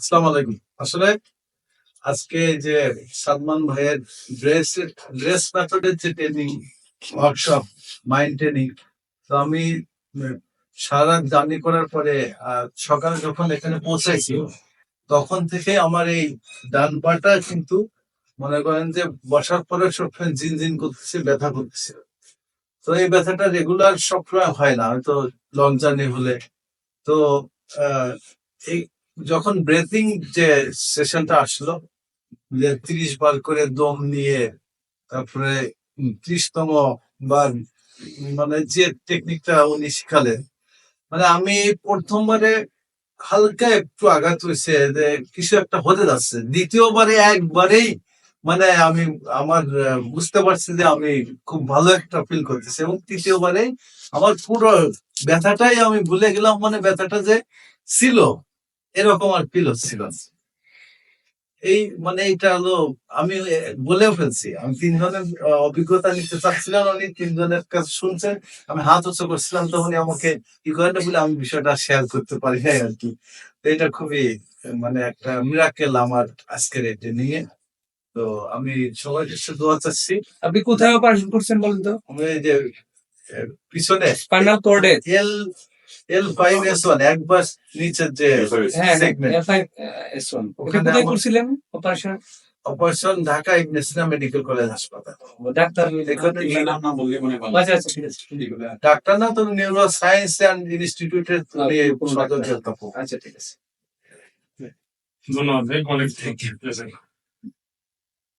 আসসালামু আলাইকুম। আসলে আজকে যে সালমান ভাইয়ের ড্রেস মেথডের যে ট্রেনিং ওয়ার্কশপ, মাইন্ড ট্রেনিং, তো আমি উম, সারা জার্নি করার পরে সকালে যখন এখানে পৌঁছাইছি তখন থেকে আমার এই ডান পাটা কিন্তু মনে করেন যে বসার পরে সবসময় জিন করতেছে, ব্যথা করতেছে। তো এই ব্যথাটা রেগুলার সবসময় হয় না, হয়তো লং জার্নি হলে। তো আহ, এই যখন ব্রেথিং যে সেশনটা আসলো, যে 30 বার করে দম নিয়ে তারপরে 30তম বার, মানে যে টেকনিকটা উনি শিখালেন, মানে আমি প্রথমবারে হালকা একটু আঘাত হয়েছে যে কিছু একটা হতে যাচ্ছে। দ্বিতীয়বারে একবারেই মানে আমি আমার বুঝতে পারছি যে আমি খুব ভালো একটা ফিল করতেছি, এবং তৃতীয়বারে আমার পুরো ব্যথাটাই আমি ভুলে গেলাম, মানে ব্যথাটা যে ছিল এরকম আর ফিল হচ্ছিল না। এই মানে এইটা হলো, আমি বলেও ফেলছি। আমি তিনজনের অভিজ্ঞতা নিতে চাচ্ছিলাম, উনি তিনজনের কাছে শুনছেন। আমি হাত উঁচু করছিলাম, তখনই আমাকে কি করেন বলে আমি বিষয়টা শেয়ার করতে পারি নাই আর কি। তো এটা খুবই মানে একটা মিরাকেল আমার আজকের এটা নিয়ে। তো আমি সবার কাছে দোয়া চাচ্ছি। আপনি কোথায় অপারেশন করছেন বলেন তো? আমি এই যে পিছনে স্পাইনাল কর্ডে L5S1 একবার নিচের যে সেগমেন্ট, L5S1 ওখানে কোথায় করছিলেন অপারেশন? অপারেশন ঢাকা ইবনে সিনা মেডিকেল কলেজ হাসপাতাল। ডাক্তার এখানে আচ্ছা আচ্ছা ঠিক আছে ডাক্তার না, তো নিউরো সায়েন্স অ্যান্ড ইনস্টিটিউটের সদর। আচ্ছা ঠিক আছে। ধন্যবাদ ভাই, অনেক থ্যাংক ইউ।